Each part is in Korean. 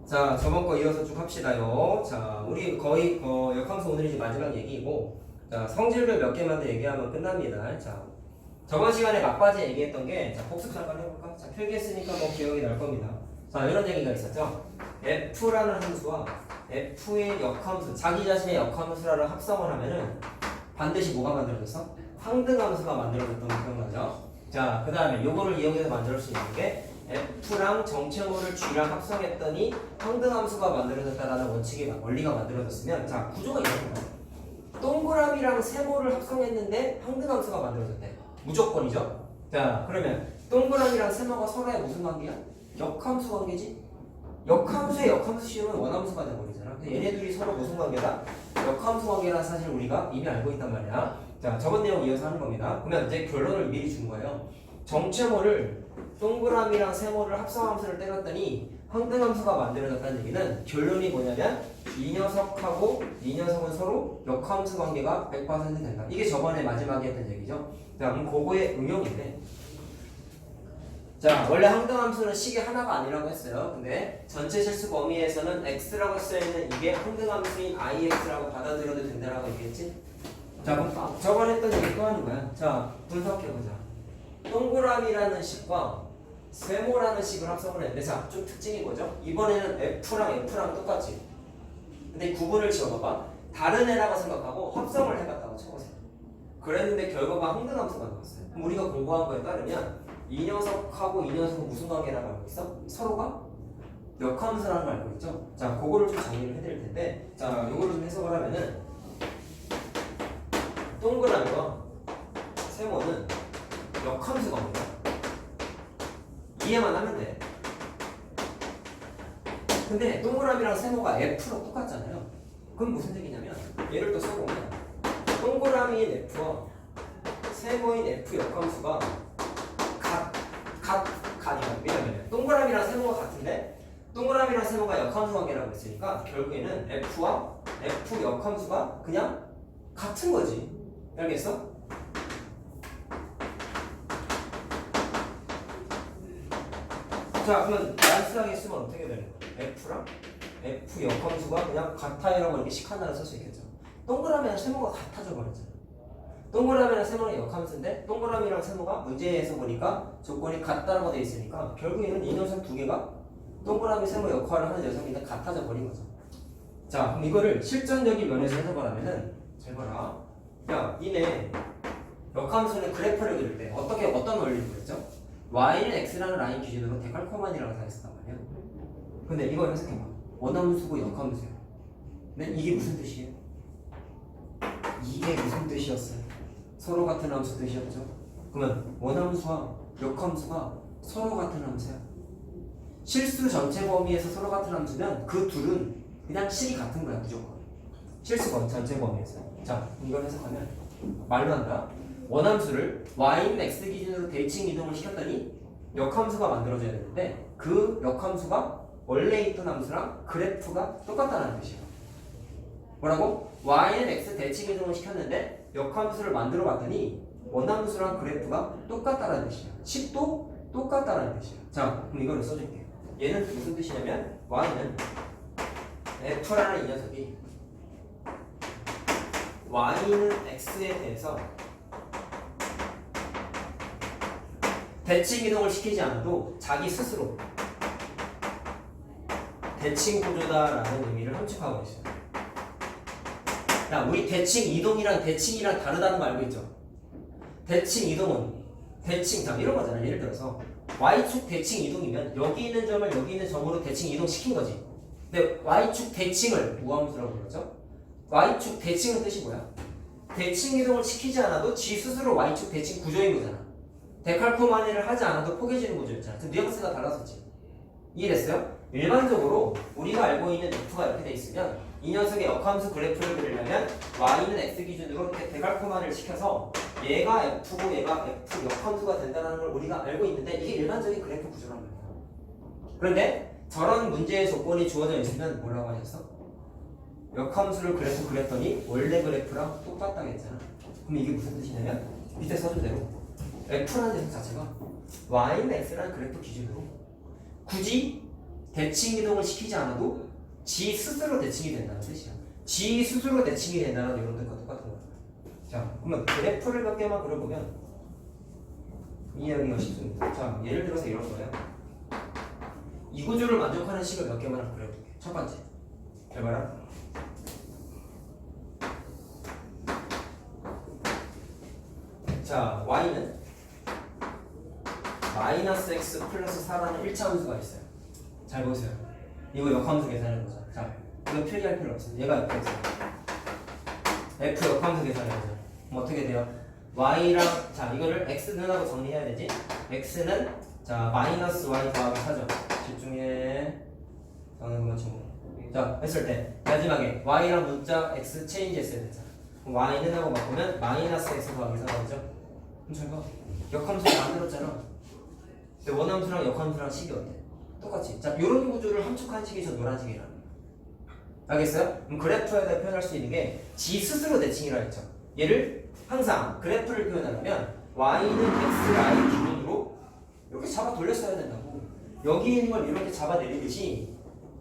자, 저번 거 이어서 쭉 합시다요. 자, 우리 거의 역함수 오늘이 이제 마지막 얘기이고, 자, 성질별 몇 개만 더 얘기하면 끝납니다. 자, 저번 시간에 막바지 얘기했던 게, 자, 복습 잠깐 해볼까? 자, 필기했으니까 뭐 기억이 날 겁니다. 자, 이런 얘기가 있었죠. F라는 함수와 F의 역함수, 자기 자신의 역함수라를 합성을 하면은 반드시 뭐가 만들어졌어? 황등함수가 만들어졌던 거 기억나죠? 자, 그 다음에 요거를 이용해서 만들 수 있는 게 F랑 정체모를 G랑 합성했더니 황등함수가 만들어졌다라는 원리가 만들어졌으면, 자, 구조가 이런 거예요. 동그라미랑 세모를 합성했는데 황등함수가 만들어졌대. 무조건이죠. 자, 그러면 동그라미랑 세모가 서로의 무슨 관계야? 역함수 관계지. 역함수에 역함수 씌우면 원함수가 돼버리잖아. 근데 얘네 둘이 서로 무슨 관계다? 역함수 관계라는 사실 우리가 이미 알고 있단 말이야. 자, 저번 내용 이어서 하는 겁니다. 그러면 이제 결론을 미리 준 거예요. 정체모를 동그라미랑 세모를 합성함수를 때렸더니 황등함수가 만들어졌다는 얘기는 결론이 뭐냐면 이 녀석하고 이 녀석은 서로 역함수 관계가 100% 된다. 이게 저번에 마지막에 했던 얘기죠. 자, 그럼 그거의 응용인데, 자, 원래 황등함수는 식이 하나가 아니라고 했어요. 근데 전체 실수 범위에서는 x라고 쓰여있는 이게 황등함수인 ix라고 받아들여도 된다라고 얘기했지. 자, 그럼 저번에 했던 얘기 또 하는 거야. 자, 분석해보자. 동그라미라는 식과 세모라는 식을 합성을 했는데, 자, 좀 특징이 뭐죠? 이번에는 F랑 똑같지. 근데 구분을 지어봐봐. 다른 애라고 생각하고 합성을 해봤다고 쳐보세요. 그랬는데 결과가 황등함수가 나왔어요. 그럼 우리가 공부한 거에 따르면 이 녀석하고 이 녀석은 무슨 관계라고 알고 있어? 서로가 역함수라는 걸 알고 있죠? 자, 그거를 좀 정리를 해드릴 텐데, 자, 요거를 좀 해석을 하면은 동그라미와 세모는 역함수 관계야. 이해만 하면 돼. 근데 동그라미랑 세모가 F로 똑같잖아요. 그럼 무슨 얘기냐면, 얘를 또 써보면 동그라미인 F와 세모인 F 역함수가 같이야. 왜냐면 동그라미랑 세모가 같은데 동그라미랑 세모가 역함수 관계라고 했으니까 결국에는 F와 F 역함수가 그냥 같은 거지. 알겠어? 자, 그러면 단순하게 쓰면 어떻게 되는 거야? F랑 F 역함수가 그냥 같아요라고 이렇게 식 하나를 쓸 수 있겠죠. 동그라미랑 세모가 같아져 버렸잖아. 동그라미랑 세모는 역함수인데 동그라미랑 세모가 문제에서 보니까 조건이 같다라고 되어 있으니까 결국에는 이 녀석 두 개가 동그라미 세모 역할을 하는 녀석인데 같아져 버린 거죠. 자, 그럼 이거를 실전적인 면에서 해석을 하면은, 잘 봐라. 야, 니네 역함수는 그래프를 그릴 때 어떤 원리를 그렸죠? y는 x라는 라인 기준으로 데칼코만이라고 다 했었단 말이야. 근데 이걸 해석해봐. 원함수고 역함수야. 근데 이게 무슨 뜻이에요? 이게 무슨 뜻이었어요? 서로 같은 함수 뜻이었죠. 그러면 원함수와 역함수가 서로 같은 함수야. 실수 전체 범위에서 서로 같은 함수면 그 둘은 그냥 식이 같은 거야, 무조건. 실수 전체 범위에서. 자, 이걸 해석하면 말로 한다. 원함수를 y는 x 기준으로 대칭 이동을 시켰더니 역함수가 만들어져야 되는데 그 역함수가 원래 있던 함수랑 그래프가 똑같다는 뜻이야. 뭐라고? y는 x 대칭 이동을 시켰는데 역함수를 만들어 봤더니 원함수랑 그래프가 똑같다는 뜻이야. 식도 똑같다는 뜻이야. 자, 그럼 이거를 써줄게. 얘는 무슨 뜻이냐면 y는 f라는 이 녀석이 y는 x에 대해서 대칭 이동을 시키지 않아도 자기 스스로 대칭 구조다라는 의미를 함축하고 있어요. 야, 우리 대칭 이동이랑 대칭이랑 다르다는 거 알고 있죠? 대칭 이동은 자, 이런 거잖아. 예를 들어서 y축 대칭 이동이면 여기 있는 점을 여기 있는 점으로 대칭 이동 시킨 거지. 근데 y축 대칭을 무함수라고 그러죠? y축 대칭은 뜻이 뭐야? 대칭 이동을 시키지 않아도 지 스스로 y축 대칭 구조인 거잖아. 데칼코마니를 하지 않아도 포개지는 구조였잖아. 그 뉘앙스가 달라졌지. 이해됐어요? 일반적으로 우리가 알고 있는 F가 이렇게 돼 있으면 이 녀석의 역함수 그래프를 그리려면 y는 x 기준으로 이렇게 데칼코마니를 시켜서 얘가 F고 얘가 F 역함수가 된다는 걸 우리가 알고 있는데 이게 일반적인 그래프 구조란 말이야. 그런데 저런 문제의 조건이 주어져 있으면 뭐라고 하셨어? 역함수를 그래프 그렸더니 원래 그래프랑 똑같다고 했잖아. 그럼 이게 무슨 뜻이냐면 밑에 써준 대로 F라는 녀석 자체가 y는 x라는 그래프 기준으로 굳이 대칭 이동을 시키지 않아도 지 스스로 대칭이 된다는 뜻이야. 지 스스로 대칭이 된다는 이런 뜻과 똑같은 거야. 자, 그러면 그래프를 몇 개만 그려보면 이해하기가 쉽습니다. 자, 예를 들어서 이런 거예요. 이 구조를 만족하는 식을 몇 개만 그려볼게요. 첫 번째, 잘 봐라. 자, y는 마이너스 x 플러스 4라는 1차 함수가 있어요. 잘 보세요. 이거 역함수 계산하는 거죠. 자, 이거 표기할 필요 없어요. 얘가 fx. f 역함수 계산하는 거죠. 그럼 어떻게 돼요? y랑, 자, 이거를 x는하고 정리해야 되지? x는, 자, 마이너스 y 더하기 4죠. 집중해. 저는 그만 친구. 자, 했을 때, 마지막에 y랑 문자 x 체인지 했어야 되잖아. 그럼 y는 하고 바꾸면 마이너스 x 더하기 4가 되죠? 그럼 잘 봐. 역함수를 만들었잖아. 근데 원함수랑 역함수랑 식이 어때? 똑같이. 자, 요런 구조를 함축한 식이 저 노란색이라. 알겠어요? 그럼 그래프에다 표현할 수 있는 게 지 스스로 대칭이라 했죠. 얘를 항상 그래프를 표현하려면 y는 xy 기준으로 이렇게 잡아 돌렸어야 된다고. 여기 있는 걸 이렇게 잡아 내리듯이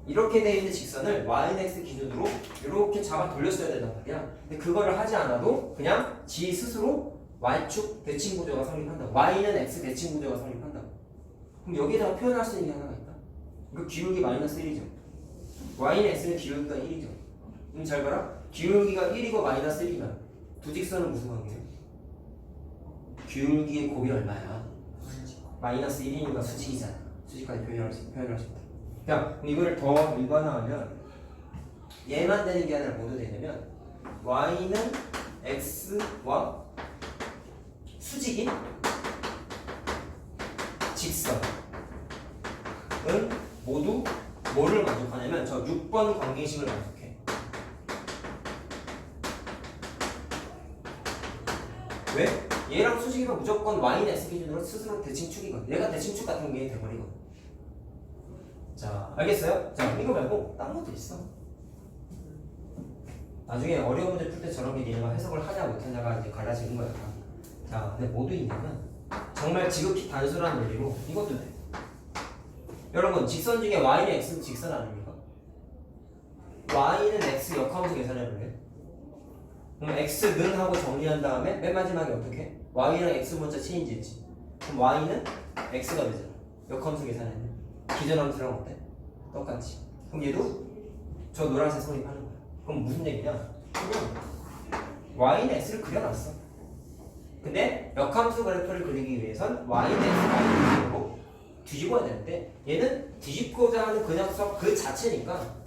이렇게 되어 있는 직선을 y는 x 기준으로 이렇게 잡아 돌렸어야 된단 말이야. 근데 그거를 하지 않아도 그냥 지 스스로 y축 대칭 구조가 성립한다고. y는 x 대칭 구조가 성립한다고. 그럼 여기다가 표현할 수 있는 게 하나가 있다. 그 기울기 마이너스 1이죠. y는 x는 기울기가 1이죠. 그럼 잘 봐라. 기울기가 1이고 마이너스 1이면 두 직선은 무슨 관계예요? 기울기의 곱이 얼마야? 마이너스 1이니까 수직이잖아. 수직까지 표현할 수 있다. 자, 그럼 이거를 더 일반화하면 얘만 되는 게 아니라 뭐도 되냐면 y는 x와 수직인 직선은 모두 뭐를 만족하냐면 저 6번 관계식을 만족해. 왜? 얘랑 수직이면 무조건 y는 x 기준으로 스스로 대칭축이거든. 얘가 대칭축 같은 게 돼버리거든. 자, 알겠어요? 자, 이거 말고 딴 것도 있어. 나중에 어려운 문제 풀 때 저런 게 얘가 해석을 하냐 못하냐가 이제 갈라지는 거야. 자, 근데 뭐도 있냐면 정말 지극히 단순한 논리로 이것도 돼. 여러분, 직선 중에 y는 x는 직선 아닙니까? y는 x 역함수 계산해볼래? 그럼 x는 하고 정리한 다음에 맨 마지막에 어떻게? y랑 x 문자 체인지 했지. 그럼 y는 x가 되잖아. 역함수 계산했네. 기존 함수랑 어때? 똑같지. 그럼 얘도 저 노란색 성립하는 거야. 그럼 무슨 얘기냐? 그냥 y는 x를 그려놨어. 근데 역함수 그래프를 그리기 위해선 y는 x가 기준으로 뒤집어야 되는데 얘는 뒤집고자 하는 그 녀석 그 자체니까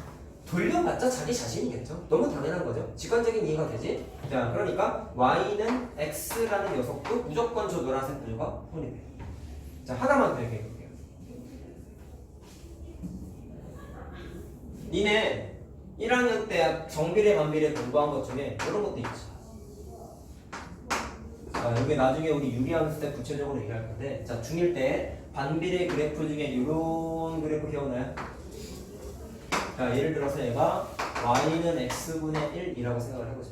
돌려봤자 자기 자신이겠죠. 너무 당연한 거죠. 직관적인 이해가 되지? 자, 그러니까 y는 x라는 녀석도 무조건 저 노란색 구조가 성립해. 자, 하나만 더 얘기해 볼게요. 니네 1학년 때 정비례 만비례 공부한 것 중에 이런 것도 있지. 자, 여기 나중에 우리 유리함수 때 구체적으로 얘기할 건데, 자, 중1 때 반비례 그래프 중에 이런 그래프 기억나요? 자, 예를 들어서 얘가 y는 x분의 1이라고 생각을 해보자.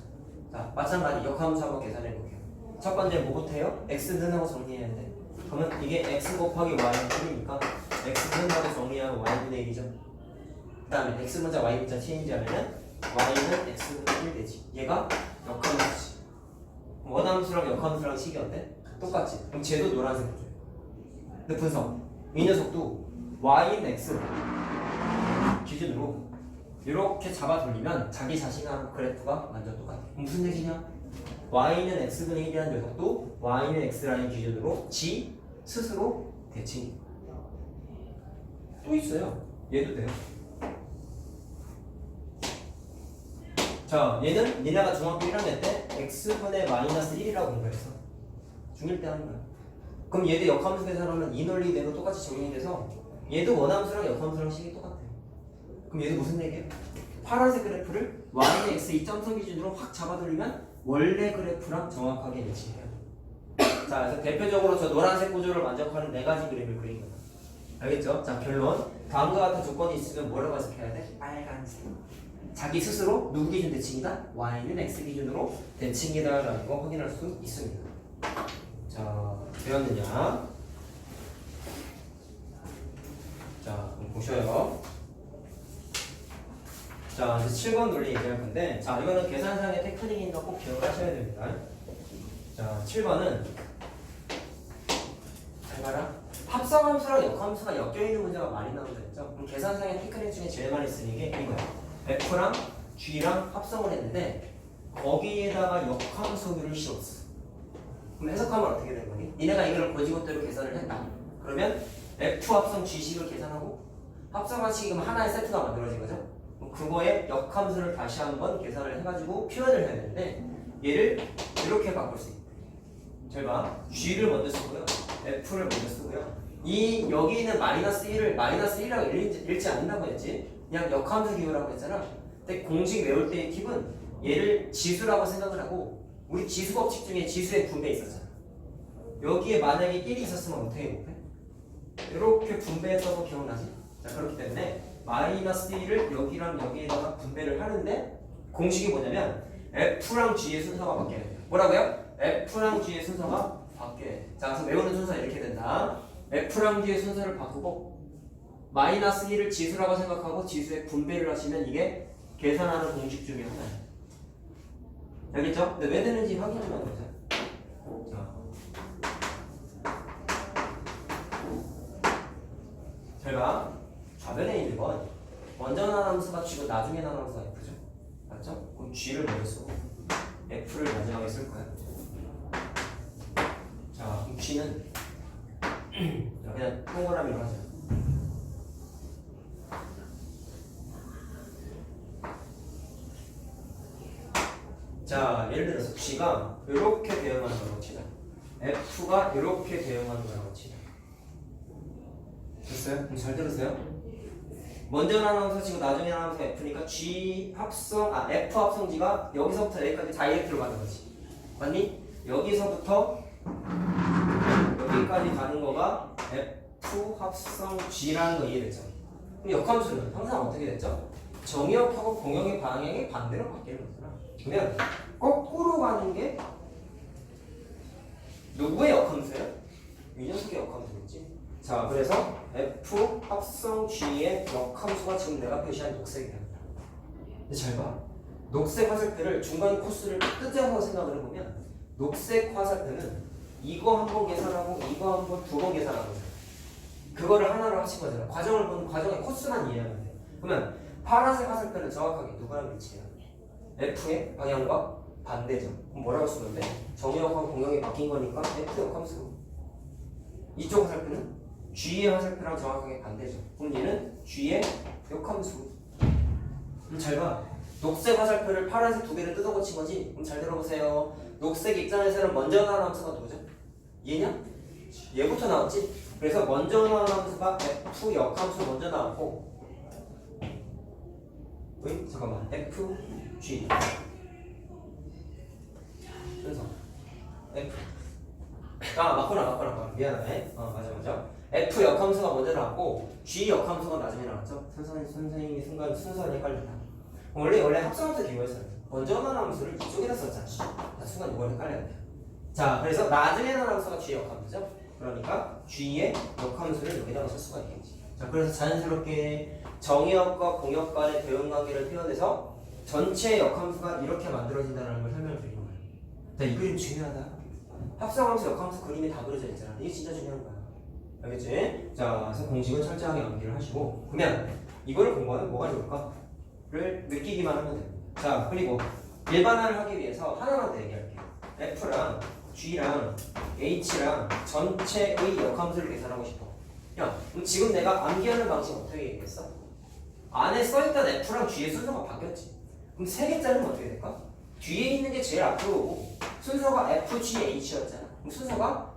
자, 마찬가지 역함수 한번 계산해 볼게요. 첫 번째 뭐부터 해요? x는 하고 정리해야 돼. 그러면 이게 x 곱하기 y는 1이니까 x는 하고 정리하면 y분의 1이죠. 그 다음에 x 문자 y 문자 체인지 하면은 y는 x분의 1 되지. 얘가 역함수지. 원함수랑 역함수랑 식이 어때? 똑같지. 그럼 쟤도 노란색 구조야. 근데 분석. 이 녀석도 y는 x 기준으로 이렇게 잡아 돌리면 자기 자신하고 그래프가 완전 똑같아. 무슨 얘기냐? y는 x분의 1이라는 녀석도 y는 x라는 기준으로 지 스스로 대칭. 또 있어요. 얘도 돼요. 자, 얘는 니네가 중학교 1학년 때 x분의 마이너스 1이라고 공부했어. 중1 때 하는 거야. 그럼 얘도 역함수 계산하면 이 논리대로 똑같이 적용이 돼서 얘도 원함수랑 역함수랑 식이 똑같아. 그럼 얘도 무슨 얘기예요? 파란색 그래프를 y는 x 이 점선 기준으로 확 잡아 돌리면 원래 그래프랑 정확하게 매치해요. 자, 그래서 대표적으로 저 노란색 구조를 만족하는 네 가지 그림을 그린 거야. 알겠죠? 자, 결론. 다음과 같은 조건이 있으면 뭐라고 해석해야 돼? 빨간색. 자기 스스로 누구 기준 대칭이다? y는 x 기준으로 대칭이다 라는 거 확인할 수 있습니다. 자, 되었느냐? 자, 그럼 보셔요. 자, 이제 7번 논리 얘기할 건데, 자, 이거는 계산상의 테크닉인 거 꼭 기억하셔야 됩니다. 자, 7번은 잘 봐라. 합성함수랑 역함수가 엮여있는 문제가 많이 나온다 했죠? 그럼 계산상의 테크닉 중에 제일 많이 쓰는 게 이거야. F랑 G랑 합성을 했는데 거기에다가 역함수를 씌웠어. 그럼 해석하면 어떻게 되는 거니? 니네가 이거를 고지고대로 계산을 했다. 그러면 F 합성 G식을 계산하고 합성하식이 그럼 하나의 세트가 만들어진 거죠? 그럼 그거에 역함수를 다시 한번 계산을 해가지고 표현을 해야 되는데 얘를 이렇게 바꿀 수 있대. 잘 봐. G를 먼저 쓰고요. F를 먼저 쓰고요. 이 여기 있는 마이너스 1을 마이너스 1이라고 읽지 않는다고 했지. 그냥 역함수 기호라고 했잖아. 근데 공식 외울 때의 팁은 얘를 지수라고 생각을 하고 우리 지수 법칙 중에 지수의 분배 있었잖아. 여기에 만약에 1이 있었으면 어떻게 못해? 이렇게 분배했다고 기억나지? 자, 그렇기 때문에 마이너스 1을 여기랑 여기에다가 분배를 하는데 공식이 뭐냐면 F랑 G의 순서가 바뀌어야 돼요. 뭐라고요? F랑 G의 순서가 바뀌어야 돼. 자, 그래서 외우는 순서가 이렇게 된다. F랑 G의 순서를 바꾸고 마이너스 1을 지수라고 생각하고 지수의 분배를 하시면 이게 계산하는 공식 중에 하나예요. 알겠죠? 근데 왜 되는지 확인 좀 해보자. 자, 잘 봐. 좌변에 있는 건 먼저 나온 함수가 G고 나중에 나온 함수가 F죠. 맞죠? 그럼 G를 먼저 쓰고 F를 마지막에 쓸 거야. 자, 그럼 G는 그냥 동그라미로 하자. 자, 예를 들어서 G가 이렇게 대응하는 거라고 치자. F가 이렇게 대응하는 거라고 치자. 됐어요? 그럼 잘 들으세요. 먼저 나눠서 지금 나중에 나눠서 F니까 F 합성 G가 여기서부터 여기까지 다이렉트로 가는 거지. 맞니? 여기서부터 여기까지 가는 거가 F 합성 G라는 거 이해됐죠? 그럼 역함수는 항상 어떻게 됐죠? 정역하고 공역의 방향이 반대로 바뀌는 거잖아. 그러면 거꾸로 가는 게 누구의 역함수예요? 이 녀석의 역함수겠지. 자, 그래서 F 합성 G의 역함수가 지금 내가 표시한 녹색이야. 근데 잘 봐. 녹색 화살표를 중간 코스를 뜯어서 생각을 해보면 녹색 화살표는 이거 한 번 계산하고 이거 한 번 두 번 계산하는 거잖아. 그거를 하나로 하신 거잖아. 과정을 보는 과정의 코스만 이해하면 돼. 그러면 파란색 화살표는 정확하게 누구랑 위치해요? F의 방향과 반대죠. 그럼 뭐라고 쓰면 돼? 정역하고 공역이 바뀐 거니까 F 역함수. 이쪽 화살표는 G의 화살표랑 정확하게 반대죠. 그럼 얘는 G의 역함수. 그럼 잘 봐. 녹색 화살표를 파란색 두 개를 뜯어 고친 거지? 그럼 잘 들어보세요. 녹색 입장에서는 먼저 나온 함수가 누구죠? 얘냐? 얘부터 나왔지? 그래서 먼저 나온 함수가 F 역함수 먼저 나왔고 잠깐만 F, G 순서 F 맞구나 미안하네. 맞아 F 역함수가 먼저 나왔고 G 역함수가 나중에 나왔죠. 선생님이 순간 순서를 헷갈렸다. 원래 합성함수 기호에서는 먼저 나온 함수를 이쪽에다 썼잖아. 순간 이걸 헷갈려야 돼. 자, 그래서 나중에 나온 함수가 G 역함수죠. 그러니까 G의 역함수를 여기다가 쓸 수가 있겠지. 자, 그래서 자연스럽게 정역과 공역 간의 대응 관계를 표현해서 전체 역함수가 이렇게 만들어진다는 걸 설명을 드리는 거예요. 자, 이 그림 중요하다. 합성함수 역함수 그림이 다 그려져 있잖아. 이게 진짜 중요한 거야. 알겠지? 자, 그래서 공식은 철저하게 암기를 하시고 그러면 이거를 공부하면 뭐가 좋을까?를 느끼기만 하면 됩니다. 자, 그리고 일반화를 하기 위해서 하나만 더 얘기할게요. F랑 G랑 H랑 전체의 역함수를 계산하고 싶어. 야, 그럼 지금 내가 암기하는 방식 어떻게 얘기했어? 안에 써있던 F랑 G의 순서가 바뀌었지. 그럼 세 개짜리는 어떻게 될까? 뒤에 있는 게 제일 앞으로 오고 순서가 F, G, H였잖아. 그럼 순서가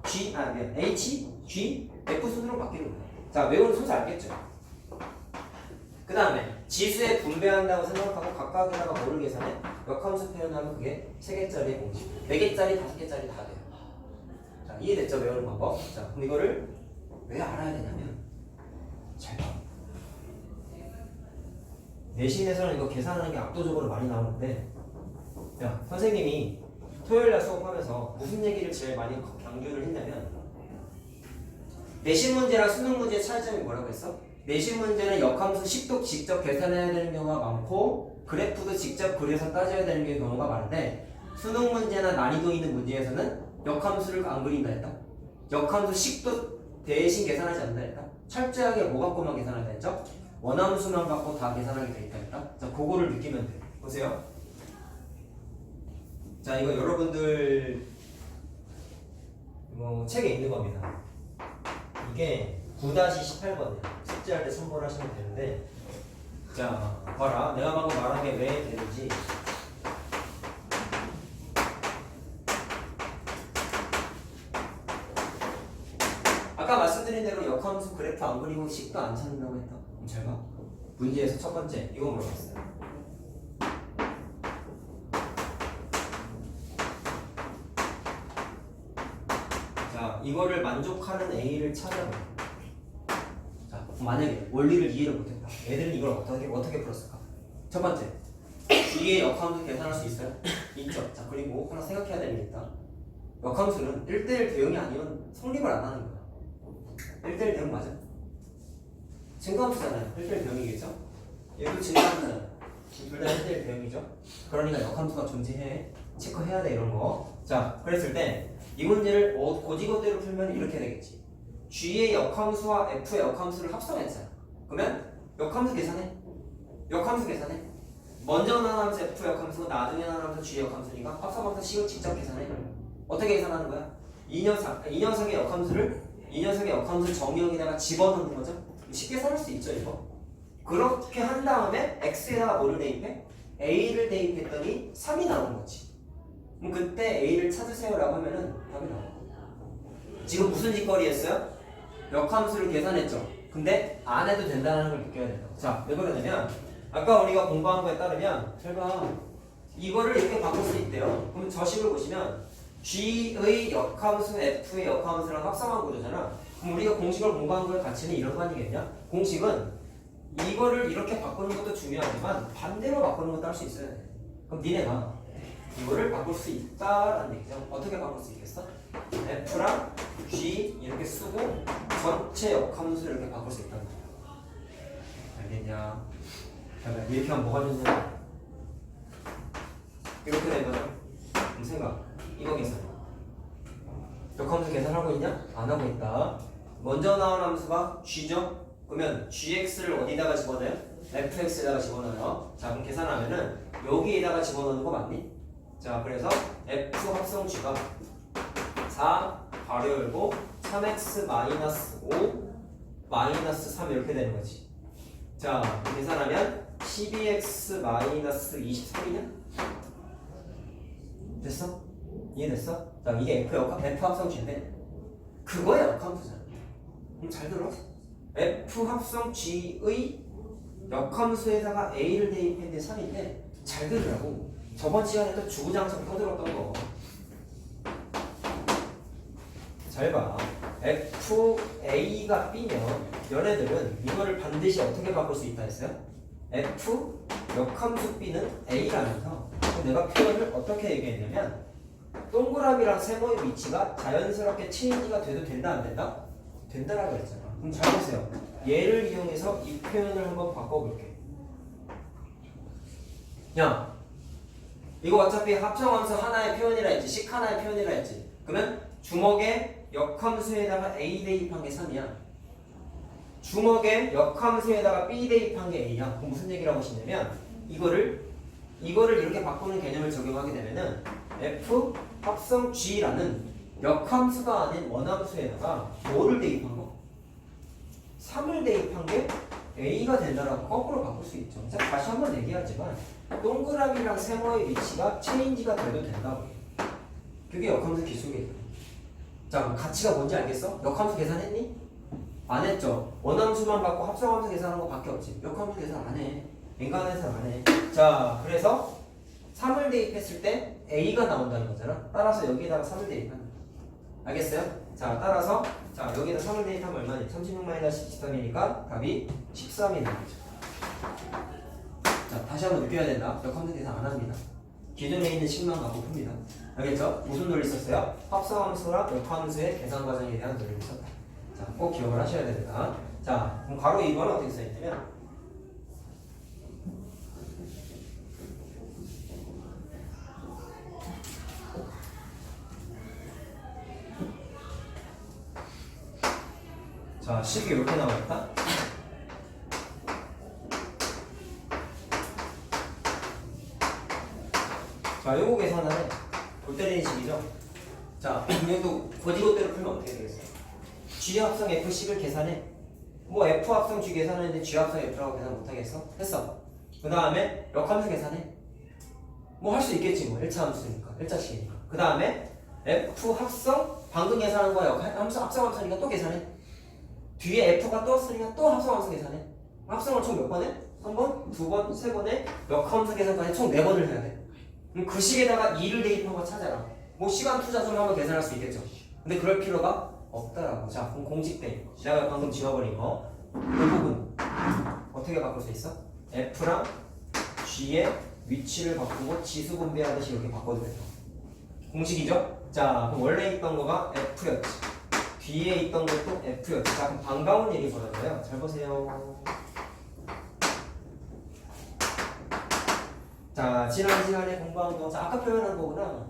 H, G, F 순으로 바뀌는 거야. 자, 외우는 순서 알겠죠? 그 다음에 지수에 분배한다고 생각하고 각각에다가 뭐를 계산해? 역함수 표현하면 그게 3개짜리 공식 4개짜리, 5개짜리 다 돼요. 자, 이해됐죠? 외우는 방법. 자, 그럼 이거를 왜 알아야 되냐면 잘 봐. 내신에서는 이거 계산하는 게 압도적으로 많이 나오는데 야, 선생님이 토요일날 수업하면서 무슨 얘기를 제일 많이 강조를 했냐면 내신 문제랑 수능 문제의 차이점이 뭐라고 했어? 내신 문제는 역함수 식도 직접 계산해야 되는 경우가 많고 그래프도 직접 그려서 따져야 되는 경우가 많은데 수능 문제나 난이도 있는 문제에서는 역함수를 안 그린다 했다. 역함수 식도 대신 계산하지 않는다 했다. 철저하게 뭐 갖고만 계산한다 했죠? 원함수만 갖고 다 계산하게 돼 있다 했다. 자, 그거를 느끼면 돼. 보세요. 자, 이거 여러분들 책에 있는 겁니다. 이게 9-18번이야. 숙제할 때 참고를 하시면 되는데, 자, 봐라. 내가 방금 말한 게 왜 되는지. 아까 말씀드린 대로 역함수 그래프 안 그리고 식도 안 찾는다고 했다. 그럼 잘 봐. 문제에서 첫 번째, 이거 물어봤어요. 자, 이거를 만족하는 A를 찾아봐. 자, 만약에 원리를 이해를 못했다. 애들은 이걸 어떻게 풀었을까? 첫 번째, G의 역함수 계산할 수 있어요? 있죠. 자, 그리고 하나 생각해야 되는 게 있다. 역함수는 1대1 대응이 아니면 성립을 안 하는 거야. 1대1 대응 맞아? 증가함수잖아요. 1대1 대응이겠죠? 얘도 증가함수잖아요. 둘 다 1대1 대응이죠? 그러니까 역함수가 존재해. 체크해야 돼, 이런 거. 자, 그랬을 때 이 문제를 고지고대로 풀면 이렇게 되겠지. G의 역함수와 F의 역함수를 합성했잖아. 그러면 역함수 계산해. 역함수 계산해. 먼저 나타나면서 F 역함수고 나중에 나타나면서 G 역함수니까 합성하면서 C를 직접 계산해. 어떻게 계산하는 거야? 이 녀석의 역함수 정의역에다가 집어넣는 거죠. 쉽게 살 수 있죠, 이거. 그렇게 한 다음에 X에다가 뭐를 대입해? A를 대입했더니 3이 나오는 거지. 그럼 그때 A를 찾으세요라고 하면은 답이 나와. 지금 무슨 짓거리 했어요? 역함수를 계산했죠. 근데 안 해도 된다는 걸 느껴야 된다. 자, 왜 그러냐면 아까 우리가 공부한 거에 따르면 제가 이거를 이렇게 바꿀 수 있대요. 그럼 저 식을 보시면 G의 역함수, F의 역함수랑 합성한 구조잖아. 그럼 우리가 공식을 공부한 거의 가치는 이런 거 아니겠냐? 공식은 이거를 이렇게 바꾸는 것도 중요하지만 반대로 바꾸는 것도 할 수 있어야 돼. 그럼 니네가 이거를 바꿀 수 있다라는 얘기죠. 어떻게 바꿀 수 있겠어? F랑 G 이렇게 쓰고 전체 역함수 이렇게 바꿀 수 있다는 거야. 알겠냐? 이렇게 하면 뭐가 좋냐? 이렇게 되면 그럼 생각 이거 계산. 역함수 계산하고 있냐? 안 하고 있다. 먼저 나온 함수가 G죠? 그러면 GX를 어디다가 집어넣어요? FX에다가 집어넣어요. 자, 그럼 계산하면은 여기에다가 집어넣는 거 맞니? 자, 그래서 F 합성 G가 4 가로 열고 3x 마이너스 5 마이너스 3 이렇게 되는 거지. 자, 계산하면 12x 마이너스 23이냐? 됐어? 이해됐어? 자, 이게 F 합성 G인데 그거야 역함수잖아. 그럼 잘 들어. F 합성 G의 역함수에다가 A를 대입했는데 3인데 잘 들으라고. 저번 시간에도 주구장창 떠들었던 거. 잘 봐. FA가 B면 얘네들은 이거를 반드시 어떻게 바꿀 수 있다 했어요? F 역함수 B는 A라면서 내가 표현을 어떻게 얘기했냐면 동그라미랑 세모의 위치가 자연스럽게 체인지가 돼도 된다 안 된다? 된다라고 했잖아. 그럼 잘 보세요. 얘를 이용해서 이 표현을 한번 바꿔볼게. 야, 이거 어차피 합성함수 하나의 표현이라 했지, 식 하나의 표현이라 했지. 그러면 주먹에 역함수에다가 A 대입한 게 3이야. 주먹에 역함수에다가 B 대입한 게 A야. 그럼 무슨 얘기라고 하시냐면 이거를 이렇게 바꾸는 개념을 적용하게 되면은 F 합성 G라는 역함수가 아닌 원함수에다가 뭐를 대입한 거? 3을 대입한 게 A가 된다라고 거꾸로 바꿀 수 있죠. 자, 다시 한번 얘기하지만 동그라미랑 세모의 위치가 체인지가 돼도 된다고. 그게 역함수 기술이에요. 자, 가치가 뭔지 알겠어? 역함수 계산했니? 안 했죠. 원함수만 받고 합성함수 계산한 거 밖에 없지. 역함수 계산 안 해. 인간에서 안 해. 자, 그래서 3을 대입했을 때 A가 나온다는 거잖아. 따라서 여기에다가 3을 대입하는 거야. 알겠어요? 자, 따라서 자, 여기다 3을 대입하면 얼마니? 36-13이니까 답이 13이 나오죠. 자, 다시 한번 느껴야 된다. 역함수 계산 안 합니다. 기존에 있는 식만 갖고 풉니다. 알겠죠? 무슨 논리 썼어요? 합성함수랑 역함수의 계산 과정에 대한 논리를 썼다. 자, 꼭 기억을 하셔야 됩니다. 자, 그럼 괄호 2번은 어떻게 써있냐면 자, 식이 이렇게 나왔다. 자, 요거 계산하네. 골 때리는 식이죠. 자, 얘도 거지것대로 풀면 어떻게 되겠어요? G 합성 F10을 계산해. 뭐 F 합성 G 계산했는데 G 합성 F라고 계산 못하겠어? 했어. 그 다음에 역함수 계산해. 뭐 할 수 있겠지 뭐 1차 함수니까 1자식이니까. 그 다음에 F 합성 방금 계산한 거야. 함수 합성 함수니까 또 계산해. 뒤에 F가 떴으니까 또 합성 함수 계산해. 합성을 총 몇 번 해? 3번, 2번, 3번에 역함수 계산까지 총 4번을 해야 돼. 그럼 그 식에다가 2를 대입한 거 찾아라. 뭐 시간 투자 좀 하면 계산할 수 있겠죠. 근데 그럴 필요가 없다라고. 자, 그럼 공식대. 내가 방금 지워버린 거. 이 부분 어떻게 바꿀 수 있어? F랑 G의 위치를 바꾸고 지수 분배하듯이 이렇게 바꿔도 돼요. 공식이죠? 자, 그럼 원래 있던 거가 F였지. 뒤에 있던 것도 F였지. 자, 그럼 반가운 일이 벌어져요. 잘 보세요. 자, 지난 시간에 공부한 거. 자, 아까 표현한 거구나.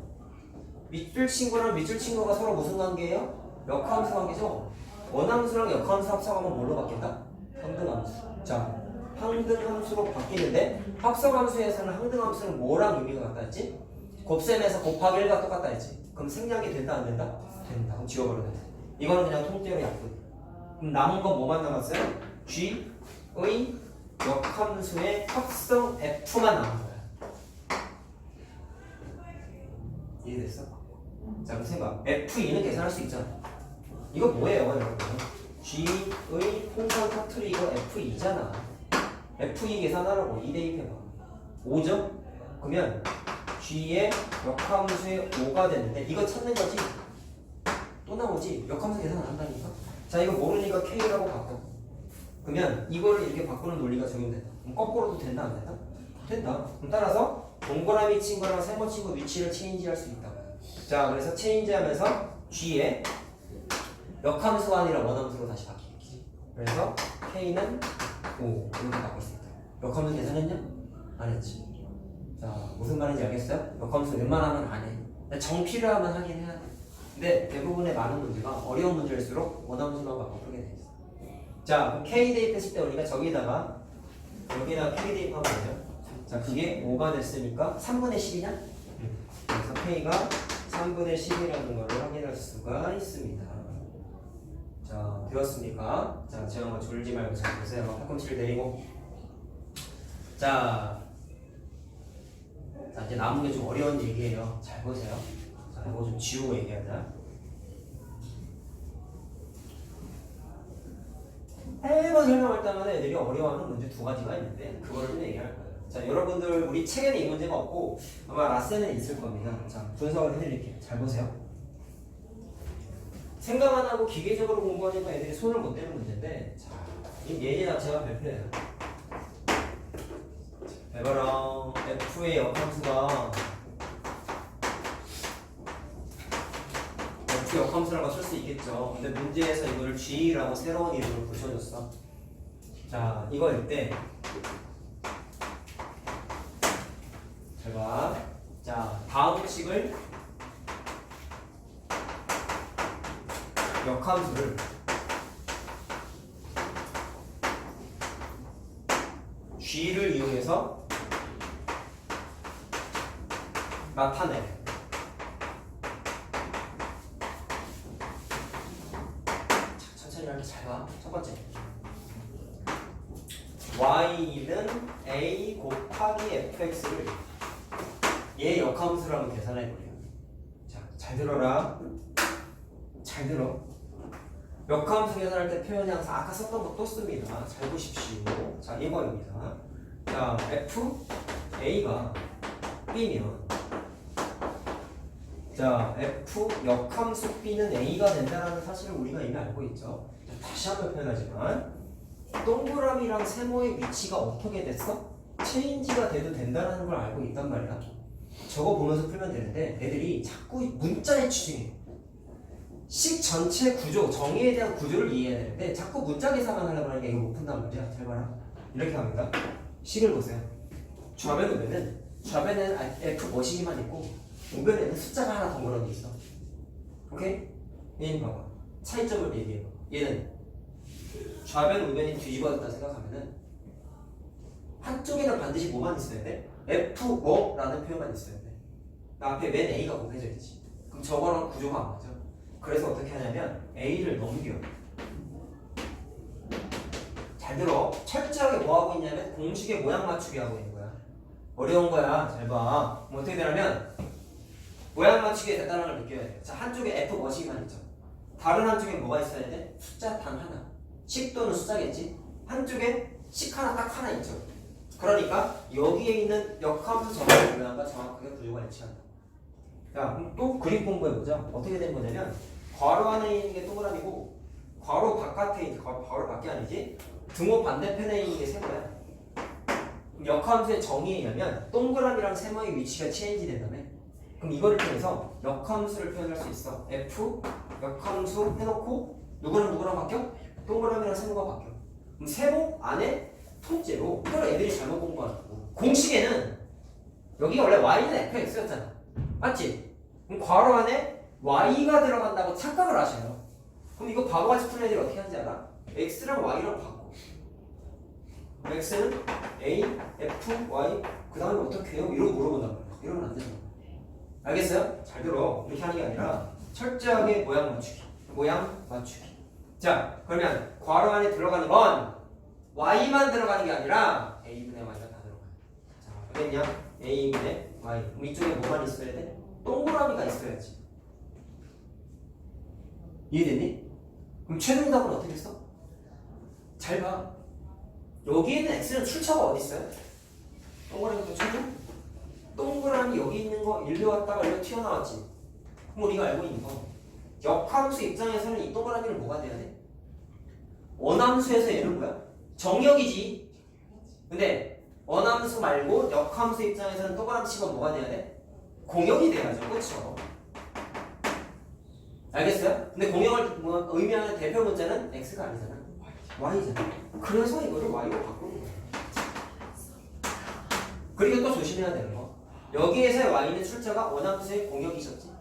밑줄 친구랑 밑줄 친구가 서로 무슨 관계예요? 역함수 관계죠? 원함수랑 역함수 합성하면 뭘로 바뀐다? 항등함수. 자, 항등함수로 바뀌는데 합성함수에서는 항등함수는 뭐랑 의미가 같다 했지? 곱셈에서 곱하기 1과 똑같다 했지? 그럼 생략이 된다 안 된다? 된다. 그럼 지워버려야 돼. 이거는 그냥 통째로 약분. 그럼 남은 건 뭐만 남았어요? G의 역함수의 합성 F만 남은 거야. 이해됐어? 자, 그럼 생각. F2는 계산할 수 있잖아. 이거 뭐예요, 여러분? G의 통상 팩토리 이거 F2잖아. F2 계산하라고 2 대입해봐. 5죠? 그러면 G의 역함수의 5가 됐는데 이거 찾는 거지? 또 나오지? 역함수 계산 안 한다니까? 자, 이거 모르니까 K라고 바꿔. 그러면 이거를 이렇게 바꾸는 논리가 적용된다. 그럼 거꾸로도 된다, 안 된다? 된다. 그럼 따라서 동그라미 친구랑 세모 친구 위치를 체인지할 수 있다. 자, 그래서 체인지하면서 G의 역함수가 아니라 원함수로 다시 바뀌겠지. 그래서 K는 5 이렇게 바꿀 수 있다. 역함수 계산했냐? 안 했지. 자, 무슨 말인지 알겠어요? 역함수 웬만하면 안 해. 정필요하면 하긴 해야 돼. 근데 대부분의 많은 문제가 어려운 문제일수록 원함수만 바꿔 풀게 돼 있어. 자, 그럼 K 대입했을 때 우리가 여기다가 K 대입하면 되죠. 자, 그게 5가 됐으니까 3분의 10이냐? 그래서 K가 3분의 10이라는 걸 확인할 수가 있습니다. 자, 되었습니까? 자, 제가 뭐 졸지 말고 잘 보세요. 팔꿈치를 내리고. 자, 이제 남은 게 좀 어려운 얘기예요. 잘 보세요. 자, 이거 좀 지우고 얘기하자. 매번 설명할 때마다 애들이 어려워하는 문제 2가지가 있는데 그거를 좀 얘기할 거예요. 자, 여러분들 우리 책에는 이 문제가 없고 아마 라센은 있을 겁니다. 자, 분석을 해드릴게요. 잘 보세요. 생각 안 하고 기계적으로 공부하니까 애들이 손을 못 대는 문제인데, 자, 이 예제 자체가 별표예요. 해봐라. F의 역함수가 F 역함수라고 쓸 수 있겠죠. 근데 문제에서 이걸 G라고 새로운 이름을 붙여줬어. 자, 이거일 때 잘 봐. 자, 다음 식을 역함수를 G를 이용해서 나타내. 천천히 할게. 잘 봐. 첫 번째. Y는 A 곱하기 fx를 얘 역함수로 한번 계산해볼게요. 자, 잘 들어라. 잘 들어. 역함수 계산할 때 표현이 항상 아까 썼던 거 또 씁니다. 잘 보십시오. 자, 1번입니다. 자, F, A가 B면 자, F 역함수 B는 A가 된다는 사실을 우리가 이미 알고 있죠. 자, 다시 한번 표현하지만 동그라미랑 세모의 위치가 어떻게 됐어? 체인지가 돼도 된다는 걸 알고 있단 말이야. 저거 보면서 풀면 되는데 애들이 자꾸 문자에 치중해. 식 전체 구조, 정의에 대한 구조를 이해해야 되는데 자꾸 문자 계산만 하려고 하니까 이거 못 푼단 말이야. 잘 봐라. 이렇게 합니다. 식을 보세요. 좌변 우변은 F 머시기만 있고 우변에는 숫자가 하나 덩그러니 있어. 오케이? 얘는 봐봐. 차이점을 얘기해봐. 얘는 좌변 우변이 뒤집어졌다 생각하면은 한쪽에는 반드시 뭐만 있어야 돼? F5라는 표현만 있어야 돼. 나 앞에 맨 A가 곱해져 있지. 그럼 저거랑 구조가 안 맞아. 그래서 어떻게 하냐면 A를 넘겨. 잘 들어. 철저하게 뭐 하고 있냐면 공식의 모양 맞추기 하고 있는 거야. 어려운 거야. 잘 봐. 뭐 어떻게 되냐면 모양 맞추기에 대단한 걸 느껴야 돼. 자, 한쪽에 F 머시기만 있죠. 다른 한쪽에 뭐가 있어야 돼? 숫자 단 하나. 식 또는 숫자겠지. 한쪽에 식 하나 딱 하나 있죠. 그러니까 여기에 있는 역함수 정의 모양과 정확하게 구조가 일치한다. 자, 그럼 또 그림 공부해보자. 어떻게 된 거냐면 괄호 안에 있는 게 동그라미고 괄호 바깥에 있는 괄호 밖에 아니지 등호 반대편에 있는 게 세모야. 역함수의 정의에 의하면 동그라미랑 세모의 위치가 체인지 된다며. 그럼 이거를 통해서 역함수를 표현할 수 있어. F 역함수 해놓고 누구랑 바뀌어? 동그라미랑 세모가 바뀌어. 그럼 세모 안에 통째로 이걸 애들이 잘못 공부하는 거고 공식에는 여기가 원래 y는 fx였잖아. 맞지? 그럼 괄호 안에 y가 들어간다고 착각을 하셔요. 그럼 이거 바보같이 푸는 애들이 어떻게 하는지 알아? x랑 y랑 바꿔. x는 a, f, y 그 다음에 어떻게 해요? 이러고 물어본단 말이야. 이러면 안 되잖아. 알겠어요? 잘 들어. 이렇게 하는 게 아니라 철저하게 모양 맞추기. 자, 그러면 괄호 안에 들어가는 건 y만 들어가는 게 아니라 a분의 y가 다 들어가요. 자, 알겠냐? a분의 y. 그럼 이쪽에 뭐만 있어야 돼? 동그라미가 있어야지. 이해됐니? 그럼 최종답은 어떻게 했어? 잘 봐. 여기 있는 x는 출처가 어디 있어요? 동그라미 최종? 동그라미 여기 있는 거 일로 왔다가 일로 튀어나왔지. 그럼 우리가 알고 있는 거 역함수 입장에서는 이 동그라미를 뭐가 돼야 돼? 원함수에서 얘는 뭐야? 정역이지. 근데 원함수 말고 역함수 입장에서는 동그라미 치면 뭐가 돼야 돼? 공역이 돼야죠. 그렇죠? 알겠어요? 근데 공역을 의미하는 대표 문자는 x가 아니잖아. y잖아. 그래서 이거를 y로 바꾸는 거야. 그리고 또 조심해야 되는 거. 여기에서의 y는 출처가 원함수의 공역이셨지.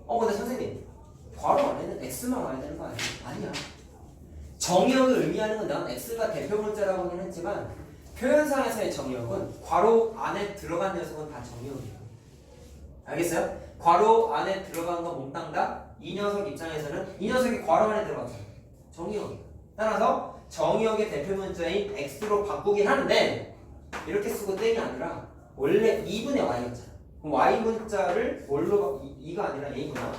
근데 선생님 괄호 안에는 x만 와야 되는 거 아니야? 아니야. 정역을 의미하는 건 난 x가 대표 문자라고 하긴 했지만 표현상에서의 정역은 괄호 안에 들어간 녀석은 다 정역이에요. 알겠어요? 괄호 안에 들어간 거 몽땅 다 이 녀석 입장에서는 이 녀석이 괄호 안에 들어갔잖아요. 정역이에요. 따라서 정역의 대표 문자인 x로 바꾸긴 하는데 이렇게 쓰고 땡이 아니라 원래 2분의 y였잖아. 그럼 y 문자를 뭘로 2가 아니라 a구나.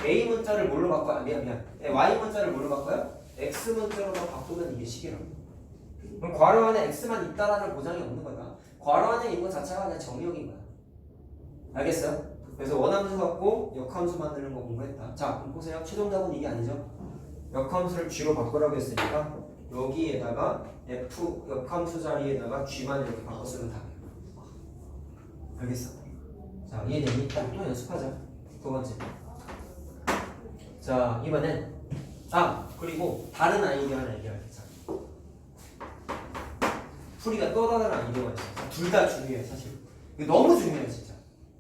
a 문자를 뭘로 바꿔? 미안. y 문자를 뭘로 바꿔요? x 문자로 바꾸면 이게 식이라고. 그럼 괄호 안에 x만 있다라는 보장이 없는 거다. 괄호 안에 있는 것 자체가 그냥 정역인 거야. 알겠어요? 그래서 원함수 갖고 역함수 만드는 거 공부했다. 자, 그럼 보세요. 최종답은 이게 아니죠. 역함수를 g로 바꾸라고 했으니까 여기에다가 f 역함수 자리에다가 g만 이렇게 바꿔 쓰면 답이에요. 알겠어? 자, 이해되니? 또 연습하자. 두 번째. 자, 이번엔 그리고 다른 아이디어 하나 얘기하자. 풀이가 또 다른 아이디어가 있어. 둘 다 중요해 사실. 이거 너무 중요해 진짜.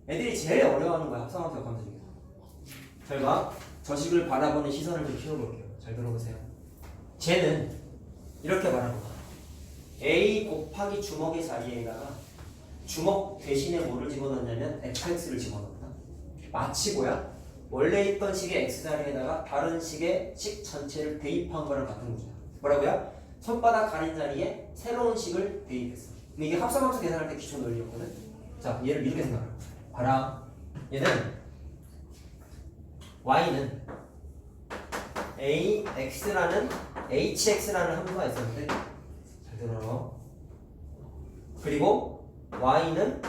애들이 제일 어려워하는 거야 합성함수 역함수 중에서. 잘 봐. 저식을 바라보는 시선을 좀 키워볼게요. 잘 들어보세요. 쟤는 이렇게 말하는 거야. a 곱하기 주먹의 자리에다가 주먹 대신에 뭐를 집어넣냐면 fx를 집어넣는다. 마치 뭐야? 원래 있던 식의 x자리에다가 다른 식의 식 전체를 대입한 거랑 같은 거죠. 뭐라고요? 손바닥 가린 자리에 새로운 식을 대입했어. 근데 이게 합성함수 계산할 때 기초 논리였거든. 자, 얘를 이렇게 생각해. 봐라. 얘는 y는 ax라는 hx라는 함수가 있었는데 잘 들어요. 그리고 y는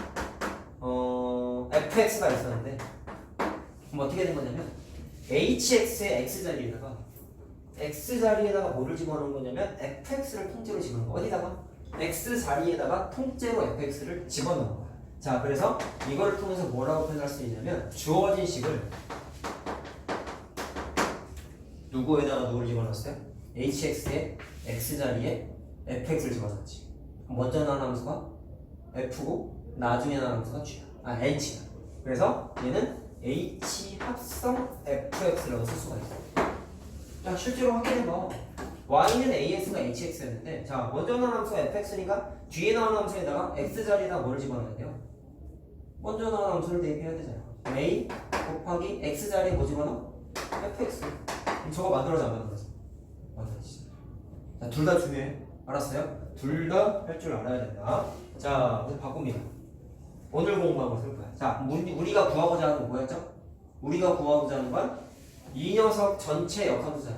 fx가 있었는데 그럼 어떻게 된 거냐면 hx의 x자리에다가 뭐를 집어넣은 거냐면 fx를 통째로 집어넣은 거. 어디다가? x자리에다가 통째로 fx를 집어넣은 거야. 자, 그래서 이거를 통해서 뭐라고 표현할 수 있냐면 주어진 식을 누구에다가 누구를 집어넣었어요? hx에 x자리에 fx를 집어넣었지. 먼저 나온 함수가 f고 나중에 나온 함수가 g야. h야. 그래서 얘는 h 합성 fx라고 쓸 수가 있어. 자, 실제로 확인해봐. y는 ax가 hx였는데, 자, 먼저 나온 함수가 fx니까 뒤에 나온 함수에다가 x자리에다 뭐를 집어넣어야 돼요? 먼저 나온 함수를 대입해야 되잖아. a 곱하기 x자리에 뭐 집어넣어? fx. 그럼 저거 만들어져 안 만들어져? 만들어지죠. 자, 둘 다 중요해. 알았어요? 둘 다 할 줄 알아야 된다. 자, 이제 바꿉니다. 오늘 공부한 거 쓸 거야. 자, 우리가 구하고자 하는 건 뭐였죠? 우리가 구하고자 하는 건 이 녀석 전체 역함수잖아.